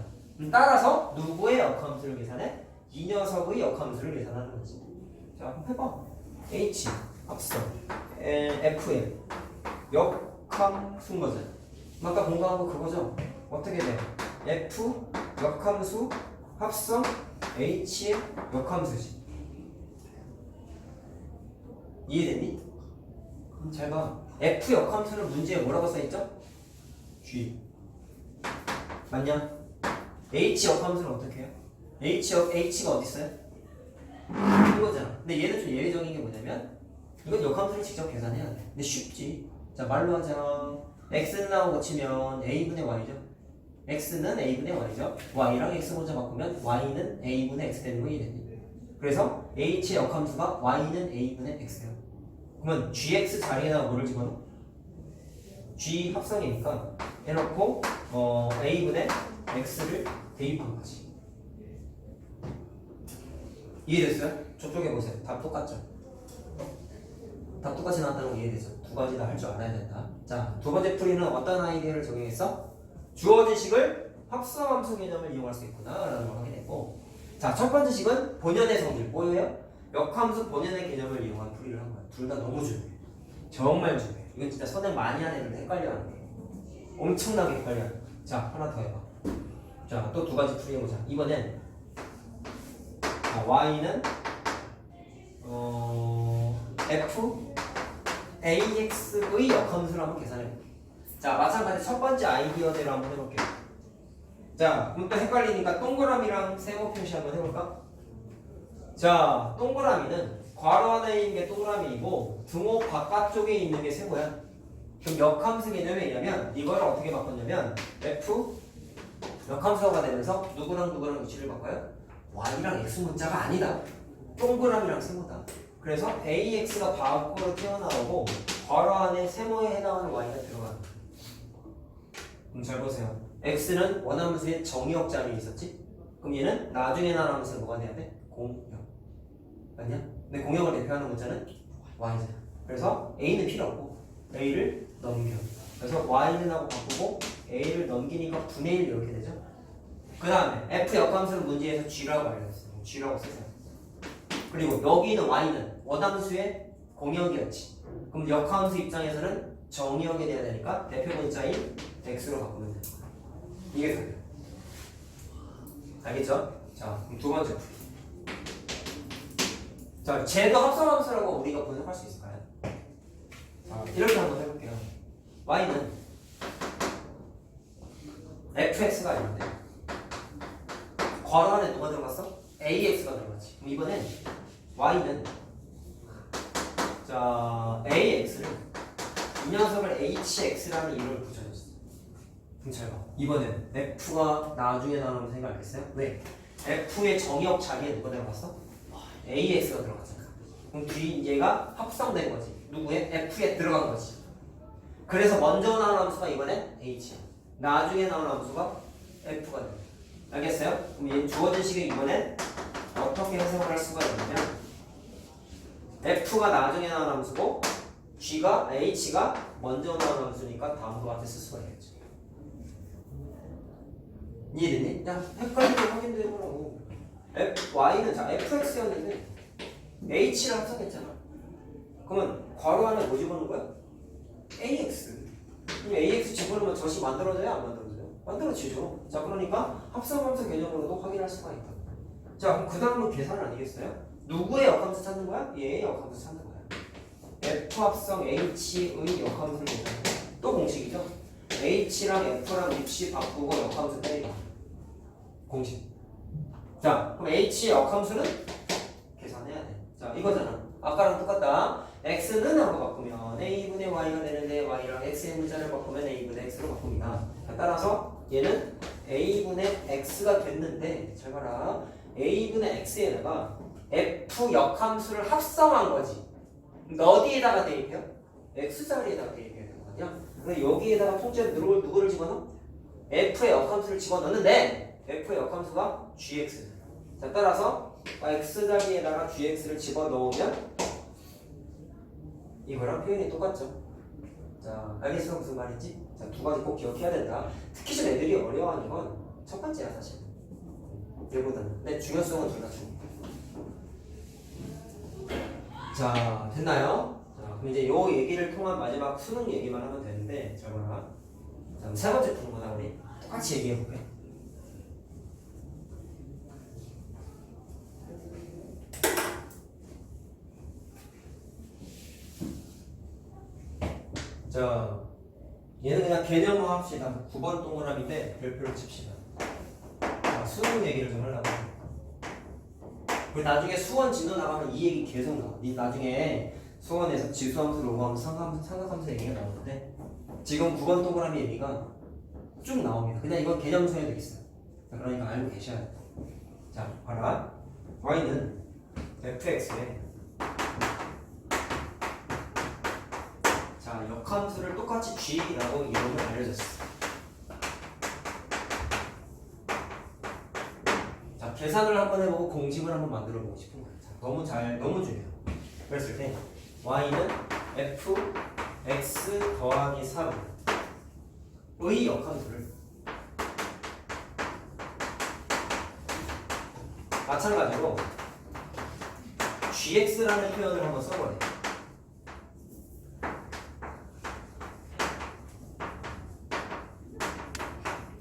따라서 누구의 역함수를 계산해? 이 녀석의 역함수를 계산하는 거지. 자, 한번 해봐. h 합성 fm 역함수인 거죠. 아까 공부한 거 그거죠? 어떻게 돼? f 역함수 합성 h의 역함수지. 이해됐니? 잘 봐. f 역함수는 문제에 뭐라고 써있죠? g. 맞냐? h 역함수는 어떻게 해요? h가 어디 있어요? 이거잖아. 근데 얘는 좀 예외적인 게 뭐냐면 이건 역함수를 직접 계산해야 돼. 근데 쉽지. 자, 말로 하자. x는 나오고 치면 a분의 y죠. x는 a분의 y죠. y랑 x 먼저 바꾸면 y는 a분의 x 되는 거 이해됐니? 그래서 h의 역함수가 y는 a분의 x예요. 그러면 gx 자리에다가 뭐를 집어넣어? g 합성이니까 해놓고 a분의 x를 대입한 거지. 이해됐어요? 저쪽에 보세요. 답 똑같죠? 답 똑같이 나왔다는 거 이해되죠? 두 가지 다 할 줄 알아야 된다. 자, 두 번째 풀이는 어떤 아이디어를 적용했어? 주어진 식을 합성함수 개념을 이용할 수 있구나 라는 걸 확인했고, 자, 첫 번째 식은 본연의 성질 뭐예요? 역함수 본연의 개념을 이용한 풀이를 한 거야. 둘 다 너무 중요해. 정말 중요해. 이건 진짜 선행 많이 하는 애들 헷갈려하는 게 엄청나게 헷갈려하는 거야. 자, 하나 더 해봐. 자, 또 두 가지 풀이 해보자. 이번엔 y는 f ax의 역함수를 한번 계산해볼게. 자, 마찬가지 첫 번째 아이디어대로 한번 해볼게요. 자, 그럼 또 헷갈리니까 동그라미랑 세모 표시 한번 해볼까? 자, 동그라미는 괄호 안에 있는 게 동그라미이고 등호 바깥쪽에 있는 게 세모야. 그럼 역함수 개념이 뭐냐면 이걸 어떻게 바꿨냐면 f 역함수가 되면서 누구랑 누구랑 위치를 바꿔요? y랑 x 문자가 아니다. 동그라미랑 세모다. 그래서 ax가 밖으로 튀어나오고 괄호 안에 세모에 해당하는 y가 들어가는 거야. 그럼 잘 보세요. x는 원함수의 정의역 자리에 있었지? 그럼 얘는 나중에 나온 함수는 뭐가 돼야 돼? 공역. 맞냐? 근데 공역을 대표하는 문자는 y잖아. 그래서 a는 필요 없고 a를 넘겨. 그래서 y는 하고 바꾸고 a를 넘기니까 분의 1 이렇게 되죠. 그 다음에 f 역함수는 문제에서 g라고 알려졌어요. g라고 쓰세요. 그리고 여기는 y는 원함수의 공역이었지. 그럼 역함수 입장에서는 정의역이 돼야 되니까 대표 문자인 x로 바꾸면 되는 거야. 이게 답이야. 알겠죠? 자, 그럼 두 번째 풀이. 자, 쟤도 합성함수라고 우리가 분석할 수 있을까요? 자, 이렇게 한번 해볼게요. y는 fx가 있는데 괄호 안에 누가 들어갔어? ax가 들어갔지. 그럼 이번엔 y는 자 ax를 이 녀석을 hx라는 이름을 붙여줬어. 그럼 잘 봐. 이번엔 f가 나중에 나오는 생각 알겠어요? 왜? f의 정의역 자리에 누가 들어갔어? ax가 들어갔잖아. 그럼 뒤 얘가 합성된 거지. 누구의? f에 들어간 거지. 그래서 먼저 나온 함수가 이번엔 h야. 나중에 나온 함수가 f가 돼. 알겠어요? 그럼 얘 주어진 식의 이번엔 어떻게 해석을 할 수가 있냐면 f가 나중에 나온 함수고 h가 먼저 나온 함수니까 다음과 같이 쓸 수가 있겠죠. 이해됐니? 야, 헷갈리게 확인되더라고. y는 자 fx였는데 h를 합성했잖아. 그러면 괄호 안에 뭐 집어넣은 거야? ax. 그럼 ax 집어넣으면 젖이 만들어져야 안 만들어져요? 만들어지죠. 자, 그러니까 합성함수 개념으로도 확인할 수가 있다. 자, 그럼 그 다음은 계산 아니겠어요? 누구의 역함수 찾는 거야? 얘의 역함수 찾는 거야. f 합성 h의 역함수를 계산해. 또 공식이죠. h랑 f랑 위치 바꾸고 역함수 빼기. 공식. 자, 그럼 h의 역함수는 계산해야 돼. 자, 이거잖아. 아까랑 똑같다. x는 하고 바꾸면 a분의 y가 되는데 y랑 x의 문자를 바꾸면 a분의 x로 바꿉니다. 자, 따라서 얘는 a분의 x가 됐는데 잘 봐라. a분의 x에다가 f 역함수를 합성한 거지. 그러니까 어디에다가 대입해요? x자리에다가 대입해야 되는 거 아니야? 그래서 여기에다가 통째로 누구를 집어넣어? f의 역함수를 집어넣는데 f의 역함수가 gx. 자, 따라서 x자리에다가 gx를 집어넣으면 이거랑 표현이 똑같죠. 자, 알겠어? 무슨 말인지? 자, 두 가지 꼭 기억해야 된다. 특히 좀 애들이 어려워하는 건 첫 번째야 사실. 얘보다는. 근데 중요성은 둘 다 중요해. 자, 됐나요? 자, 그럼 이제 요 얘기를 통한 마지막 수능 얘기만 하면 되는데 잘 봐라. 자, 세 번째 푸는 거다 우리. 똑같이 얘기해볼게. 자, 얘는 그냥 개념화 합시다. 9번 동그라미인데 별표를 칩시다. 자, 수능 얘기를 좀 하려고. 그리고 나중에 수원 진도 나가면 이 얘기 계속 나와. 나중에 수원에서 지수함수, 로그함수, 삼각함수 얘기가 나오는데 지금 9번 동그라미 얘기가 쭉 나옵니다. 그냥 이건 개념서에 돼 있어요. 자, 그러니까 알고 계셔야 돼. 자, 봐라. y는 fx에 자, 역함수를 똑같이 g라고 이름을 알려줬어. 자, 계산을 한번 해보고 공식을 한번 만들어보고 싶은 거예요. 자, 너무 중요해요. 그랬을 때 y는 fx 더하기 3의 역함수를 마찬가지로 gx라는 표현을 한번 써버려요.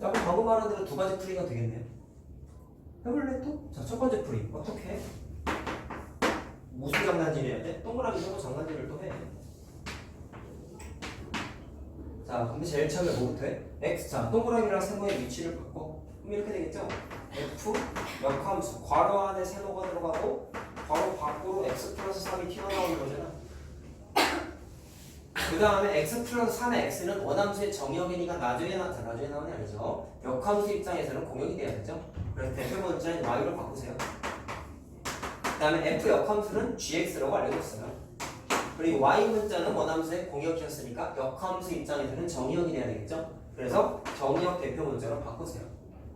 방금 말한 대로 두 가지 풀이가 되겠네요. 해볼래 또? 자, 첫 번째 풀이 어떻게 해? 무슨 장난질 해야 돼? 동그라미 서고 장난질을 또 해. 자, 근데 제일 처음에 뭐부터 해? x. 자, 동그라미랑 세모의 위치를 바꿔. 그럼 이렇게 되겠죠? f 역함수 괄호 안에 세모가 들어가고 괄호 밖으로 x 플러스 3이 튀어나오는 거잖아. 그 다음에 x 플러스 3의 x는 원함수의 정의역이니까 나중에 나오는 게 아니죠. 역함수 입장에서는 공역이 돼야 되죠. 그래서 대표 문자인 y로 바꾸세요. 그 다음에 f 역함수는 gx라고 알려줬어요. 그리고 y 문자는 원함수의 공역이었으니까 역함수 입장에서는 정의역이 돼야 되겠죠. 그래서 정의역 대표 문자로 바꾸세요.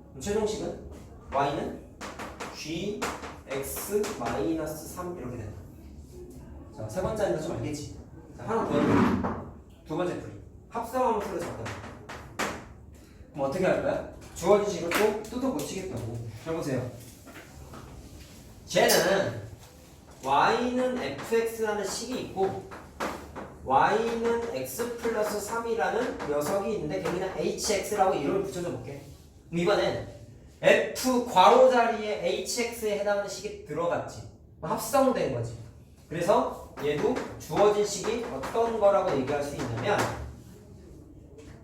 그럼 최종식은 y는 gx-3 이렇게 된다. 자, 세 번째 아니라 좀 알겠지? 자, 하나 더 해볼게요. 두 번째 풀이. 합성함수를 잡다. 그럼 어떻게 할까요? 주어진 식을 또 뜯어 고치겠다고. 해보세요. 쟤는 y는 fx라는 식이 있고 y는 x 플러스 3이라는 녀석이 있는데 그냥 hx라고 이름을 붙여줘 볼게. 그럼 이번엔 f 괄호 자리에 hx에 해당하는 식이 들어갔지. 합성된 거지. 그래서 얘도 주어진 식이 어떤 거라고 얘기할 수 있냐면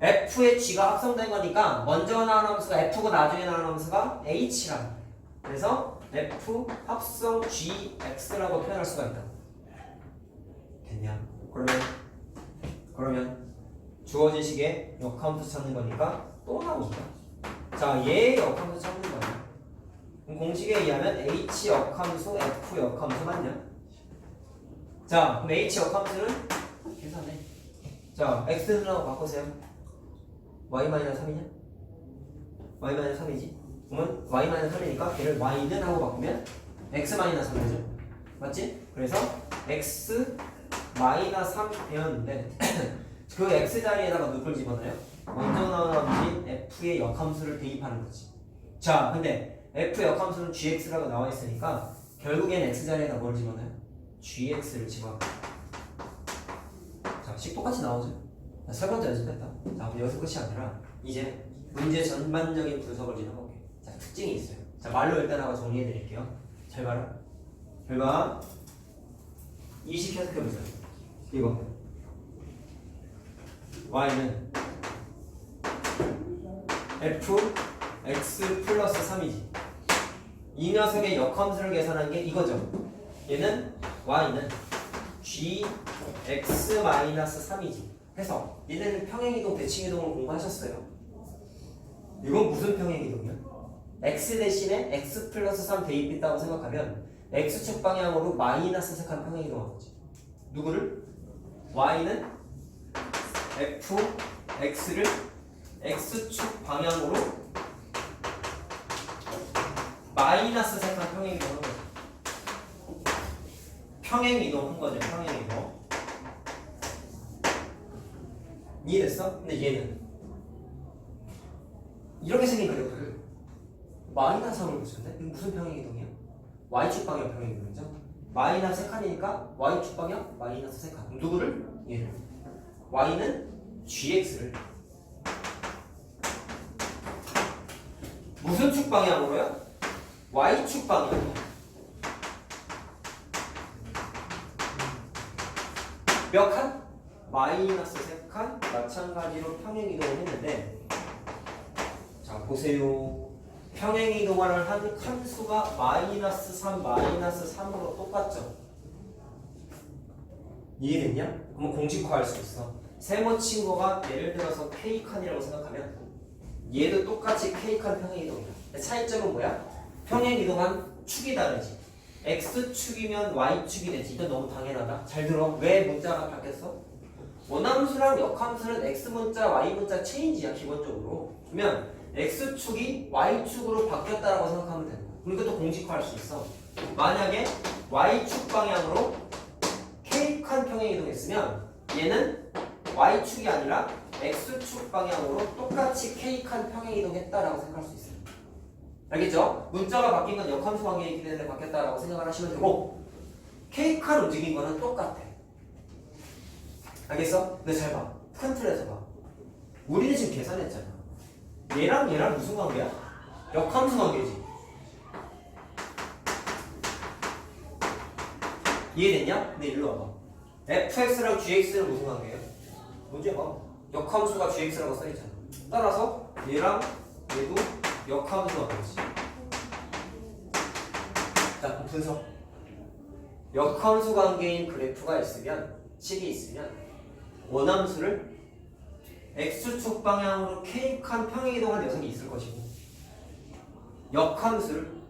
f의 g가 합성된 거니까 먼저 나오는 함수가 f고 나중에 나오는 함수가 h라고. 그래서 f 합성 gx라고 표현할 수가 있다. 됐냐? 그러면 주어진 식의 역함수 찾는 거니까 또 나옵니다. 자, 얘의 역함수 찾는 거야. 그럼 공식에 의하면 h 역함수, f 역함수 맞냐? 자, 그럼 h 역함수는 계산해. 자, x라고 바꾸세요. y-3이냐? y-3이지? 그러면 y-3이니까 걔를 y는 하고 바꾸면 x-3이죠. 맞지? 그래서 x-3 되었는데 그 x 자리에다가 누굴 집어넣어요? 먼저 나오는 함수인 f의 역함수를 대입하는 거지. 자, 근데 f 역함수는 gx라고 나와 있으니까 결국엔 x 자리에다 뭘 집어넣어요? gx를 집어넣어요. 자, 식 똑같이 나오죠? 자, 세 번째 연습했다. 자, 여기서 끝이 아니라 이제 문제 전반적인 분석을 진행해볼게. 자, 특징이 있어요. 자, 말로 일단 하고 정리해드릴게요. 잘 봐라. 잘 봐. 이 식 해석해보세요. 이거 y는 f x 플러스 3이지. 이 녀석의 역함수를 계산한 게 이거죠. 얘는 y는 gx 마이너스 3이지. 해서 얘네는 평행이동, 대칭이동을 공부하셨어요. 이건 무슨 평행이동이야? x 대신에 x 플러스 3 대입했다고 생각하면 x축 방향으로 마이너스 색한 평행이동한 거지. 누구를? y는 f, x를 x축 방향으로 마이너스 색한 평행이동 한 거죠. 평행이동 한 거죠. 평행이동. 이해됐어? 근데 얘는 이렇게 생긴 그래프를 마이너스 3을 붙였네? 이거 무슨 평행이동이야? y축 방향 평행이동이죠? 마이너스 3칸이니까 y축 방향 마이너스 3칸. 누구를? 얘를. y는 gx를 무슨 축 방향으로요? y축 방향. 몇 칸? 마이너스 3칸. 마찬가지로 평행이동을 했는데, 자 보세요. 평행이동을 한 칸수가 마이너스 3, 마이너스 3으로 똑같죠? 이해됐냐? 그럼 공식화할 수 있어. 세모 친구가 예를 들어서 K칸이라고 생각하면 얘도 똑같이 K칸 평행이동이야. 차이점은 뭐야? 평행이동한 축이 다르지. X축이면 Y축이 되지. 이건 너무 당연하다. 잘 들어. 왜 문자가 바뀌었어? 원함수랑 역함수는 X문자, Y문자 체인지야 기본적으로. 그러면 X축이 Y축으로 바뀌었다라고 생각하면 되는 거야. 그럼 이것도 공식화할 수 있어. 만약에 Y축 방향으로 K칸 평행이동했으면 얘는 Y축이 아니라 X축 방향으로 똑같이 K칸 평행이동했다라고 생각할 수 있어요. 알겠죠? 문자가 바뀐 건 역함수 관계이기 때문에 바뀌었다라고 생각을 하시면 되고, K칸 움직인 거는 똑같아. 알겠어? 근데 잘 봐. 큰 틀에서 봐. 우리는 지금 계산했잖아. 얘랑 얘랑 무슨 관계야? 역함수 관계지. 이해됐냐? 근데 일로 와봐. fx랑 gx는 무슨 관계예요? 문제 봐. 역함수가 gx라고 써있잖아. 따라서 얘랑 얘도 역함수 관계지. 자, 분석. 역함수 관계인 그래프가 있으면, 식이 있으면 원함수를 x축 방향으로 k칸 평행이동한 녀석이 있을 것이고, 역함수를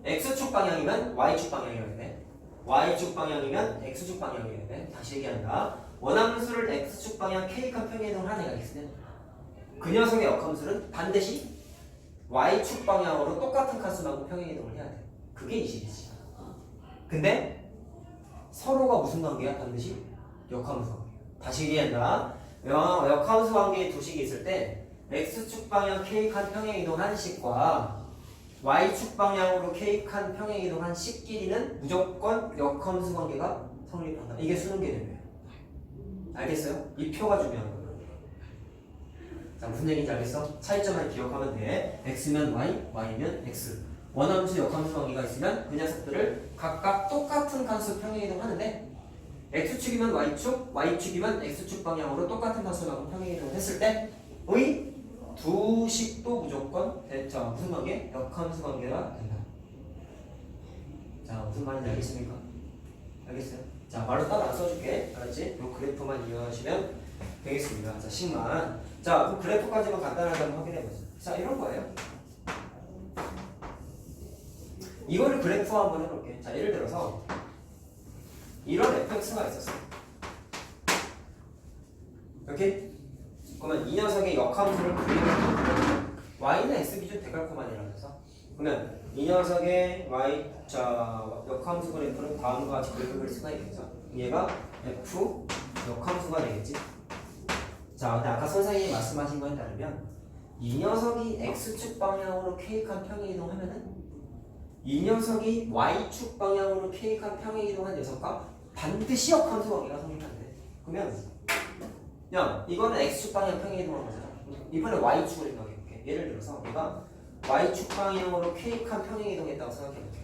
x축 방향이면 y축 방향이어야 돼. y축 방향이면 x축 방향이어야 돼. 다시 얘기한다. 원함수를 x축 방향 k칸 평행이동을 하는 애가 있으면 그 녀석의 역함수는 반드시 y축 방향으로 똑같은 칸수만큼 평행이동을 해야 돼. 그게 이 식이지. 근데 서로가 무슨 관계야? 반드시 역함수 관계. 다시 얘기한다. 역함수 관계의 두 식이 있을 때 x축 방향 k칸 평행이동한 식과 y축 방향으로 k칸 평행이동한 식끼리는 무조건 역함수 관계가 성립한다. 이게 수능 개념이에요. 알겠어요? 이 표가 중요한 거예요. 자, 무슨 얘기인지 알겠어? 차이점만 기억하면 돼. x면 y, y면 x. 원함수, 역함수 관계가 있으면 그 녀석들을 각각 똑같은 칸수 평행이동 하는데, x축이면 y축, y축이면 x축 방향으로 똑같은 칸수만큼 평행이동을 했을 때 의 두 식도 무조건 자, 무슨 관계? 역함수 관계가 된다. 자, 무슨 말인지 알겠습니까? 알겠어요? 자, 바로 따로 안 써줄게. 알았지? 요 그래프만 이용하시면 되겠습니다. 자, 식만. 자, 그 그래프까지만 간단하게 한번 확인해보자. 자, 이런 거예요. 이거를 그래프화 한번 해볼게. 자, 예를 들어서 이런 fx가 있었어. 이렇게? 그러면 이 녀석의 역함수를 그리면 y는 x 기준 대괄호만이라면서, 그러면 이 녀석의 y 역함수 그래프는 다음과 같이 그릴 수가 있겠죠. 얘가 f 역함수가 되겠지. 자, 근데 아까 선생님이 말씀하신 거에 따르면 이 녀석이 x축 방향으로 k칸 평행이동하면은 이 녀석이 y축 방향으로 k칸 평행이동한 녀석과 반드시 역함수 관계가 성립한대. 그러면 야, 이거는 x축 방향 평행이동한 거잖아. 이번에 y축으로 생각해볼게. 예를 들어서 내가 y축 방향으로 k칸 평행이동했다고 생각해볼게요.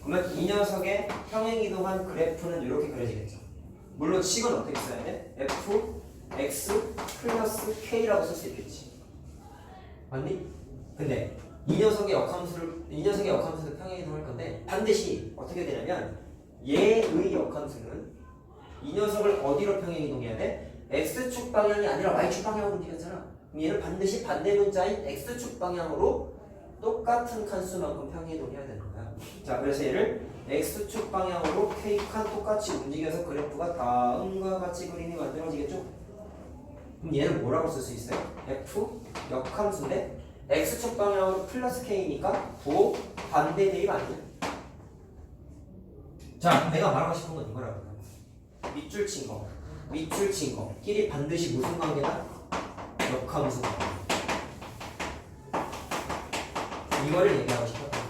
그러면 이 녀석의 평행이동한 그래프는 이렇게 그려지겠죠. 물론 식은 어떻게 써야 돼? f x 플러스 k라고 쓸 수 있겠지. 맞니? 근데 이 녀석의 역함수를 평행이동할 건데 반드시 어떻게 되냐면 얘의 역함수는 이 녀석을 어디로 평행이동해야 돼? x축 방향이 아니라 y축 방향으로 움직였잖아. 그럼 얘는 반드시 반대 문자인 x축 방향으로 똑같은 칸수만큼 평행이동해야 되는 거야. 자, 그래서 얘를 x축 방향으로 k칸 똑같이 움직여서 그래프가 다음과 같이 그림이 만들어지겠죠? 그럼 얘는 뭐라고 쓸 수 있어요? f 역함수인데 x축 방향으로 플러스 k니까 부 반대 대입 아니야? 자, 내가 말하고 싶은 건 이거라고. 밑줄 친 거, 밑줄 친 거 끼리 반드시 무슨 관계다? 역함수 관계. 이거를 얘기하고 싶어.